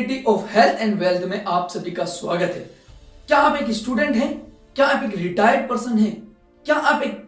Infinity of health and wealth में आप सभी का स्वागत है। क्या आप एक स्टूडेंट हैं? क्या आप एक रिटायर्ड पर्सन हैं? क्या आप एक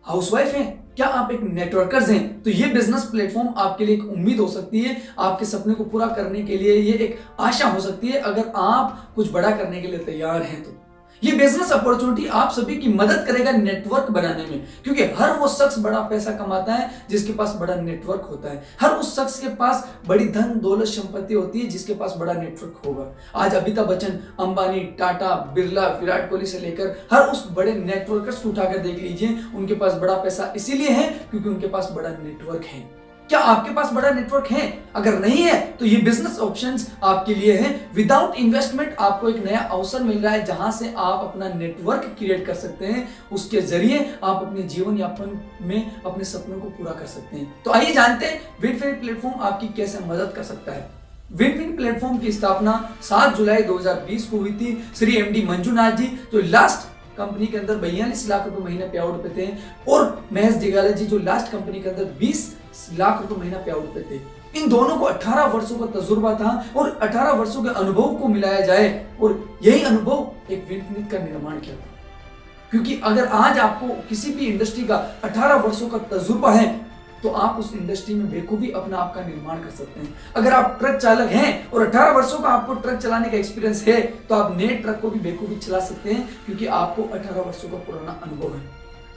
हाउसवाइफ हैं? क्या आप एक नेटवर्कर्स हैं? तो ये बिजनेस प्लेटफॉर्म आपके लिए एक उम्मीद हो सकती है। आपके सपने को पूरा करने के लिए ये एक आशा हो सकती है अगर आप कुछ बड़ा करने के लिए तैयार हैं। तो ये बिजनेस अपॉर्चुनिटी आप सभी की मदद करेगा नेटवर्क बनाने में, क्योंकि हर वो शख्स बड़ा पैसा कमाता है जिसके पास बड़ा नेटवर्क होता है। हर उस शख्स के पास बड़ी धन दौलत संपत्ति होती है जिसके पास बड़ा नेटवर्क होगा। आज अमिताभ बच्चन, अंबानी, टाटा, बिरला, विराट कोहली से लेकर हर उस बड़े नेटवर्कर्स को उठाकर देख लीजिए, उनके पास बड़ा पैसा इसीलिए है क्योंकि उनके पास बड़ा नेटवर्क है। क्या आपके पास बड़ा नेटवर्क है? अगर नहीं है तो ये बिजनेस ऑप्शंस आपके लिए हैं। विदाउट इन्वेस्टमेंट आपको एक नया अवसर मिल रहा है जहां से आप अपना नेटवर्क क्रिएट कर सकते हैं। उसके जरिए आप अपने जीवन यापन में अपने सपनों को पूरा कर सकते हैं। तो आइए जानते हैं विनफिनिट प्लेटफॉर्म आपकी कैसे मदद कर सकता है। विनफिनिट प्लेटफॉर्म की स्थापना 7 जुलाई 2020 को हुई थी। श्री एमडी मंजुनाथ जी जो लास्ट कंपनी के अंदर 42 लाख रुपए महीना पे आउट पे थे, और महेश दिगाला जी जो लास्ट कंपनी के अंदर 20 लाख रुपए महीना पे आउट पे थे। इन दोनों को 18 वर्षों का तजुर्बा था और 18 वर्षों के अनुभव को मिलाया जाए और यही अनुभव एक विनफिनिट का निर्माण किया था। क्योंकि अगर आज आपको किसी भी इंडस्ट्री का 18 वर्षों का तजुर्बा है तो आप उस इंडस्ट्री में बेखूबी अपना आपका निर्माण कर सकते हैं। अगर आप ट्रक चालक हैं और 18 वर्षों का आपको ट्रक चलाने का एक्सपीरियंस है तो आप नए ट्रक को भी बेखूबी चला सकते हैं क्योंकि आपको 18 वर्षों का पुराना अनुभव है।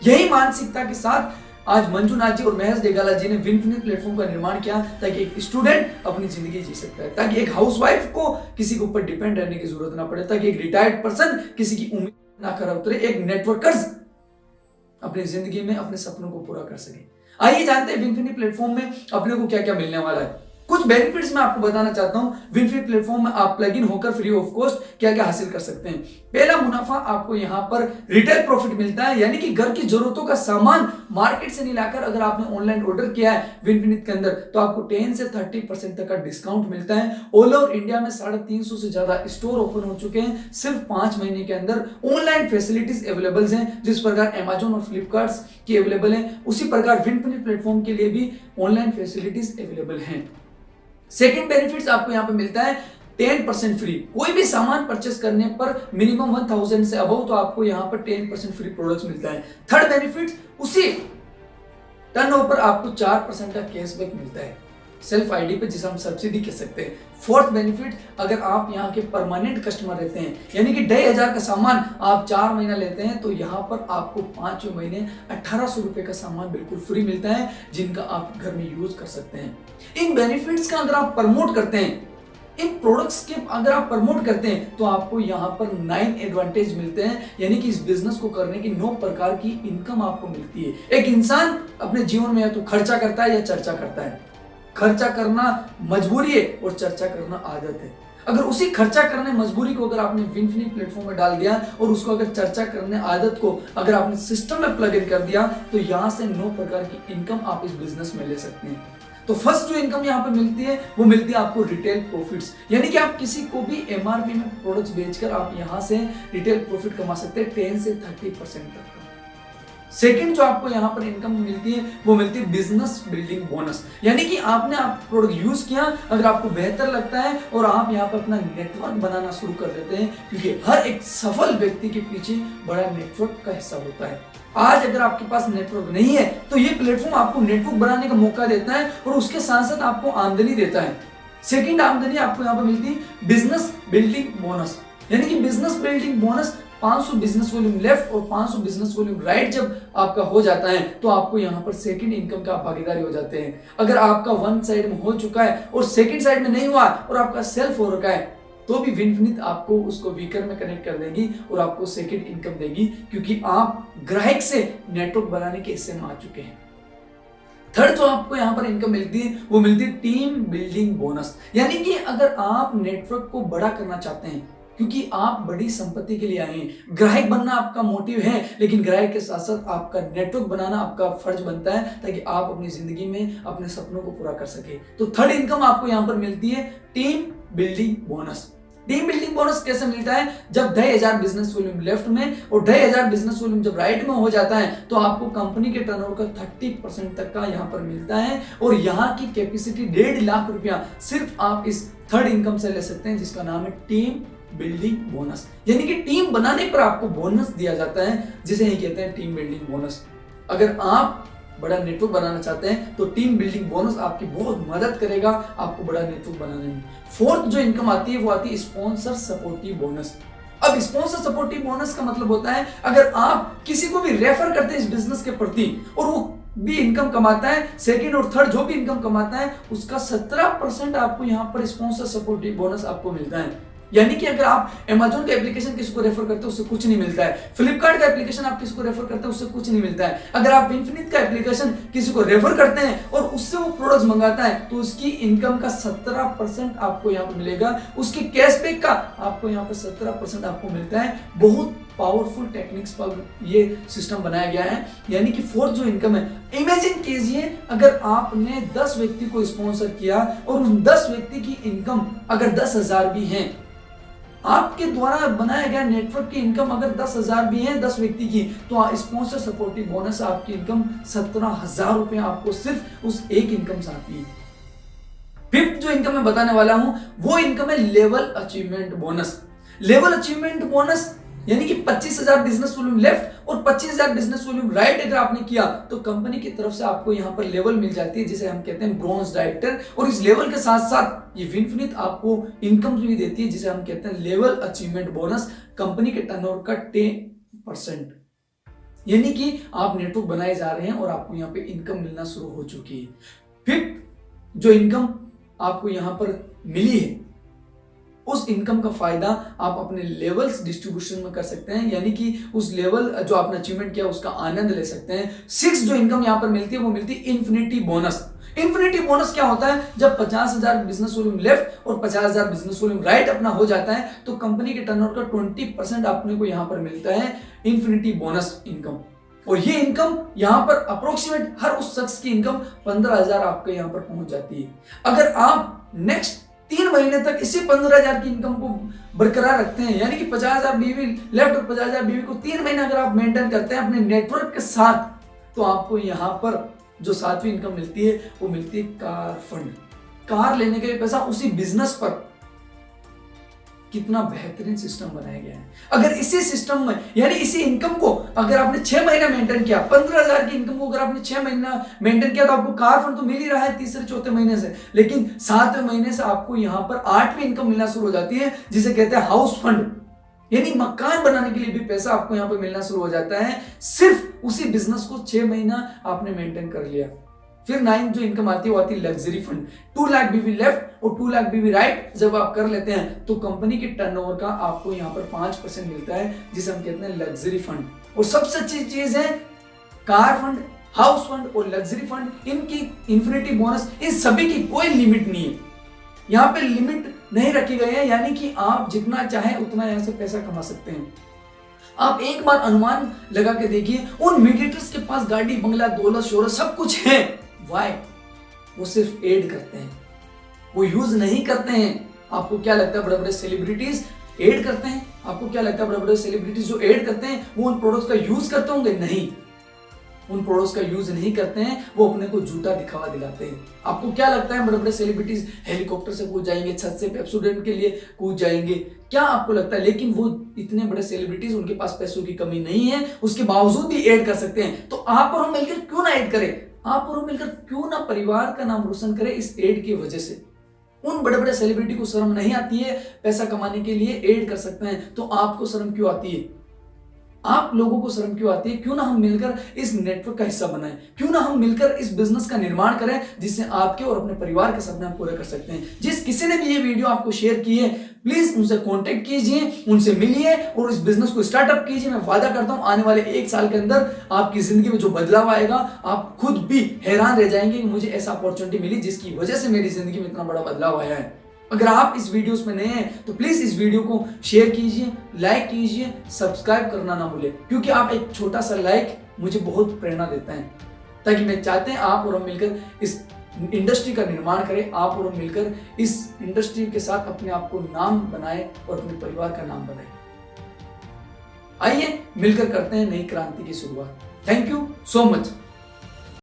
यही मानसिकता के साथ आज मंजुनाथ जी और महेश दिगाला जी ने विनफिनिट प्लेटफॉर्म का निर्माण किया ताकि एक स्टूडेंट अपनी जिंदगी जी सकता है, ताकि एक हाउसवाइफ को किसी के ऊपर डिपेंड रहने की जरूरत ना पड़े, ताकि एक रिटायर्ड पर्सन किसी की उम्मीद ना कर उतरे, एक नेटवर्कर्स अपनी जिंदगी में अपने सपनों को पूरा कर सके। आइए जानते हैं विनफिनिट प्लेटफॉर्म में अपने को क्या क्या मिलने वाला है। कुछ बेनिफिट्स मैं आपको बताना चाहता हूं। विनफिनिट प्लेटफॉर्म में आप प्लग इन होकर फ्री ऑफ कॉस्ट क्या क्या हासिल कर सकते हैं। पहला मुनाफा आपको यहां पर रिटेल प्रॉफिट मिलता है, यानी कि घर की जरूरतों का सामान मार्केट से नहीं लाकर अगर आपने ऑनलाइन ऑर्डर किया है विनफिनिट के अंदर तो आपको 10 से 30% तक का डिस्काउंट मिलता है। ऑल ओवर इंडिया में 350 से ज्यादा स्टोर ओपन हो चुके हैं सिर्फ 5 महीने के अंदर। ऑनलाइन फैसिलिटीज अवेलेबल हैं, जिस प्रकार अमेजॉन और फ्लिपकार्ट की अवेलेबल है उसी प्रकार विनफिनिट प्लेटफॉर्म के लिए भी ऑनलाइन फैसिलिटीज अवेलेबल हैं। सेकेंड बेनिफिट्स आपको यहां पे मिलता है 10% फ्री। कोई भी सामान परचेस करने पर मिनिमम 1000 से अबव तो आपको यहां पर 10% फ्री प्रोडक्ट्स मिलता है। थर्ड बेनिफिट उसी टर्नओवर पर आपको 4% का कैशबैक मिलता है सेल्फ आईडी पे, जिसे हम सब्सिडी कह सकते हैं। फोर्थ बेनिफिट, अगर आप यहाँ के परमानेंट कस्टमर रहते हैं यानी कि 2500 का सामान आप 4 महीना लेते हैं तो यहाँ पर आपको 5 महीने 1800 रुपए का सामान बिल्कुल फ्री मिलता है जिनका आप घर में यूज कर सकते हैं। इन बेनिफिट्स का अगर आप प्रमोट करते हैं, इन प्रोडक्ट्स के अगर आप प्रमोट करते हैं तो आपको यहाँ पर 9 एडवांटेज मिलते हैं, यानी कि इस बिजनेस को करने की 9 प्रकार की इनकम आपको मिलती है। एक इंसान अपने जीवन में या तो खर्चा करता है या चर्चा करता है। खर्चा करना मजबूरी है और चर्चा करना आदत है। अगर उसी खर्चा करने मजबूरी को अगर आपने विनफिनिट प्लेटफॉर्म में डाल दिया और उसको अगर चर्चा करने आदत को अगर आपने सिस्टम में प्लग इन कर दिया तो यहां से 9 प्रकार की इनकम आप इस बिजनेस में ले सकते हैं। तो फर्स्ट जो इनकम यहाँ पे मिलती है वो मिलती है आपको रिटेल प्रॉफिट्स, यानी कि आप किसी को भी एमआरपी में प्रोडक्ट्स बेचकर आप यहाँ से रिटेल प्रॉफिट कमा सकते हैं 10 से 30% तक का। सेकंड जो आपको यहाँ पर इनकम मिलती है वो मिलती है बिजनेस बिल्डिंग बोनस, यानी कि आपने आप प्रोडक्ट यूज किया, अगर आपको बेहतर लगता है और आप यहाँ पर अपना नेटवर्क बनाना शुरू कर देते हैं, क्योंकि हर एक सफल व्यक्ति के पीछे बड़ा नेटवर्क का हिस्सा होता है। आज अगर आपके पास नेटवर्क नहीं है तो ये प्लेटफॉर्म आपको नेटवर्क बनाने का मौका देता है और उसके साथ साथ आपको आमदनी देता है। सेकंड आमदनी आपको यहाँ पर मिलती है बिजनेस बिल्डिंग बोनस, यानी कि business building bonus 500 business volume left और 500 बिजनेस वॉल्यूम राइट जब आपका हो जाता है तो आपको यहाँ पर सेकंड इनकम का भागीदारी हो जाते हैं। अगर आपका वन साइड में हो चुका है और सेकंड साइड में नहीं हुआ और आपका सेल्फ हो रखा है तो भी विनफिनिट आपको उसको वीकर में कनेक्ट कर देगी और आपको सेकंड इनकम देगी, क्योंकि आप ग्राहक से नेटवर्क बनाने के हिस्से में आ चुके हैं। थर्ड जो आपको यहाँ पर इनकम मिलती है वो मिलती है टीम बिल्डिंग बोनस, यानी कि अगर आप नेटवर्क को बड़ा करना चाहते हैं, क्योंकि आप बड़ी संपत्ति के लिए आए हैं, ग्राहक बनना आपका मोटिव है, लेकिन ग्राहक के साथ साथ आपका नेटवर्क बनाना आपका फर्ज बनता है ताकि आप अपनी जिंदगी में अपने सपनों को पूरा कर सके। तो थर्ड इनकम आपको यहाँ पर मिलती है team building bonus. Team building bonus कैसे मिलता है? जब 2,500 बिजनेस वॉल्यूम लेफ्ट में और 2,500 बिजनेस वॉल्यूम जब राइट में हो जाता है तो आपको कंपनी के टर्नओवर का 30% तक का यहाँ पर मिलता है। और यहाँ की कैपेसिटी 1.5 लाख रुपया सिर्फ आप इस थर्ड इनकम से ले सकते हैं, जिसका नाम है टीम बिल्डिंग बोनस। यानी कि टीम बनाने पर आपको बोनस दिया जाता है, जिसे ही कहते हैं टीम बिल्डिंग बोनस। अगर आप बड़ा नेटवर्क बनाना चाहते हैं तो टीम बिल्डिंग बोनस आपकी बहुत मदद करेगा आपको बड़ा नेटवर्क बनाने में। फोर्थ जो इनकम आती है वो आती है स्पॉन्सर सपोर्टिव बोनस। अब स्पॉन्सर सपोर्टिव बोनस का मतलब होता है अगर आप किसी को भी रेफर करते हैं इस बिजनेस के प्रति और वो भी इनकम कमाता है, सेकंड और थर्ड जो भी इनकम कमाता है उसका 17% आपको यहाँ पर स्पॉन्सर सपोर्टिव बोनस आपको मिलता है। यानी कि अगर आप अमेजोन का एप्लीकेशन किसी को रेफर करते हैं उससे कुछ नहीं मिलता है, फ्लिपकार्ट का एप्लीकेशन आप किसी को रेफर करते हैं उससे कुछ नहीं मिलता है, अगर आप इन्फिनिट का एप्लीकेशन किसी को रेफर करते हैं और उससे वो प्रोडक्ट्स मंगाता है तो उसकी इनकम का 17% आपको यहाँ पर मिलेगा, उसकी कैशबैक का आपको यहाँ पर 17% आपको मिलता है। बहुत पावरफुल टेक्निक्स पर ये सिस्टम बनाया गया है। यानी कि फोर्थ जो इनकम है, इमेजिन कीजिए अगर आपने 10 व्यक्ति को स्पॉन्सर किया और उन 10 व्यक्ति की इनकम अगर 10,000 भी है, आपके द्वारा बनाया गया नेटवर्क की इनकम अगर 10,000 भी है 10 व्यक्ति की, तो स्पॉन्सर सपोर्टिव बोनस आपकी इनकम 17,000 रुपए आपको सिर्फ उस एक इनकम से आती है। फिफ्थ जो इनकम मैं बताने वाला हूं वो इनकम है level achievement bonus. Level achievement bonus यानी कि 25,000 बिजनेस वॉल्यूम लेफ्ट और 25,000 बिजनेस वॉल्यूम राइट अगर आपने किया तो कंपनी की तरफ से आपको यहां पर लेवल मिल जाती है जिसे हम कहते हैं ब्रॉन्ज डायरेक्टर। और इस लेवल के साथ साथ ये विनफिनिट आपको इनकम भी देती है जिसे हम कहते हैं लेवल अचीवमेंट बोनस, कंपनी के टर्नओवर का 10%। यानी कि आप नेटवर्क बनाए जा रहे हैं और आपको यहाँ पे इनकम मिलना शुरू हो चुकी है। फिफ्थ जो इनकम आपको यहाँ पर मिली है उस इनकम का फायदा आप अपने लेवल्स डिस्ट्रीब्यूशन में कर सकते हैं, यानी कि उस लेवल जो आपने अचीवमेंट किया उसका आनंद ले सकते हैं। सिक्स जो इनकम यहां पर मिलती है वो मिलती है इन्फिनिटी बोनस। इन्फिनिटी बोनस क्या होता है? जब 50,000 बिजनेस वॉल्यूम लेफ्ट और 50,000 बिजनेस वॉल्यूम राइट अपना हो जाता है तो कंपनी के टर्नओवर का 20% अपने को यहां पर मिलता है इन्फिनिटी बोनस इनकम। और ये इनकम यहां पर अप्रोक्सीमेट हर उस शख्स की इनकम 15,000 आपके यहां पर पहुंच जाती है। अगर आप नेक्स्ट 3 महीने तक इसी 15,000 की इनकम को बरकरार रखते हैं, यानी कि 50,000 बीवी लेफ्ट और 50,000 बीवी को 3 महीने अगर आप मेंटेन करते हैं अपने नेटवर्क के साथ, तो आपको यहां पर जो 7वीं इनकम मिलती है वो मिलती है कार फंड। कार लेने के लिए पैसा उसी बिजनेस पर। कितना बेहतरीन सिस्टम बनाया गया है। अगर इसी सिस्टम में यानी इसी इनकम को अगर आपने 6 महीना मेंटेन किया, 15,000 की इनकम को अगर आपने 6 महीना मेंटेन किया तो आपको कार फंड तो मिल ही रहा है तीसरे चौथे महीने से, लेकिन 7वें महीने से आपको यहां पर 8वीं इनकम मिलना शुरू हो जाती है जिसे कहते हैं हाउस फंड। यानी मकान बनाने के लिए भी पैसा आपको यहां पर मिलना शुरू हो जाता है, सिर्फ उसी बिजनेस को 6 महीना आपने मेंटेन कर लिया। फिर 9th जो इनकम आती है वो आती है लग्जरी फंड। 2 लाख बीवी लेफ्ट और 2 लाख बीवी राइट जब आप कर लेते हैं तो कंपनी के टर्नओवर का आपको यहाँ पर 5% मिलता है जिसे हम कहते हैं लग्जरी फंड। और सबसे अच्छी चीज है कार फंड, हाउस फंड और लग्जरी फंड, इनकी इन्फिनिटी बोनस, इन सभी की कोई लिमिट नहीं है। यहाँ पे लिमिट नहीं रखी गई है, यानी कि आप जितना चाहे उतना यहाँ से पैसा कमा सकते हैं। आप एक बार अनुमान लगा के देखिए, उन मीडिएटर्स के पास गाड़ी, बंगला, दौलत, शोहरत सब कुछ है। वाई? वो सिर्फ एड करते हैं, वो यूज नहीं करते हैं। आपको क्या लगता है बड़े बड़े सेलिब्रिटीज एड करते हैं? आपको क्या लगता है बड़े बड़े सेलिब्रिटीज जो एड करते हैं वो उन प्रोडक्ट्स का यूज करते होंगे? नहीं, उन प्रोडक्ट्स का यूज नहीं करते हैं, वो अपने को झूठा दिखावा दिलाते हैं। आपको क्या लगता है बड़े बड़े सेलिब्रिटीज हेलीकॉप्टर से कूद जाएंगे, छत से पेप्सोडेंट के लिए कूद जाएंगे? क्या आपको लगता है? लेकिन वो इतने बड़े सेलिब्रिटीज, उनके पास पैसों की कमी नहीं है, उसके बावजूद भी ऐड कर सकते हैं। तो आप और हम मिलकर क्यों ना ऐड करें? आप और हम मिलकर क्यों ना परिवार का नाम रोशन करें इस ऐड की वजह से? उन बड़े बड़े सेलिब्रिटी को शर्म नहीं आती है पैसा कमाने के लिए ऐड कर सकते हैं, तो आपको शर्म क्यों आती है? आप लोगों को शर्म क्यों आती है? क्यों ना हम मिलकर इस नेटवर्क का हिस्सा बनाएं, क्यों ना हम मिलकर इस बिजनेस का निर्माण करें जिससे आपके और अपने परिवार के सपने आप पूरे कर सकते हैं। जिस किसी ने भी ये वीडियो आपको शेयर की है प्लीज उनसे कांटेक्ट कीजिए, उनसे मिलिए और इस बिजनेस को स्टार्टअप कीजिए। मैं वादा करता हूं आने वाले 1 साल के अंदर आपकी जिंदगी में जो बदलाव आएगा आप खुद भी हैरान रह जाएंगे कि मुझे ऐसा अपॉर्चुनिटी मिली जिसकी वजह से मेरी जिंदगी में इतना बड़ा बदलाव आया है। अगर आप इस वीडियोस में नए हैं तो प्लीज इस वीडियो को शेयर कीजिए, लाइक कीजिए, सब्सक्राइब करना ना भूलें, क्योंकि आप एक छोटा सा लाइक मुझे बहुत प्रेरणा देता है, ताकि मैं चाहते हैं आप और हम मिलकर इस इंडस्ट्री का निर्माण करें, आप और हम मिलकर इस इंडस्ट्री के साथ अपने आप को नाम बनाएं और अपने परिवार का नाम बनाएं। आइए मिलकर करते हैं नई क्रांति की शुरुआत। Thank you so much.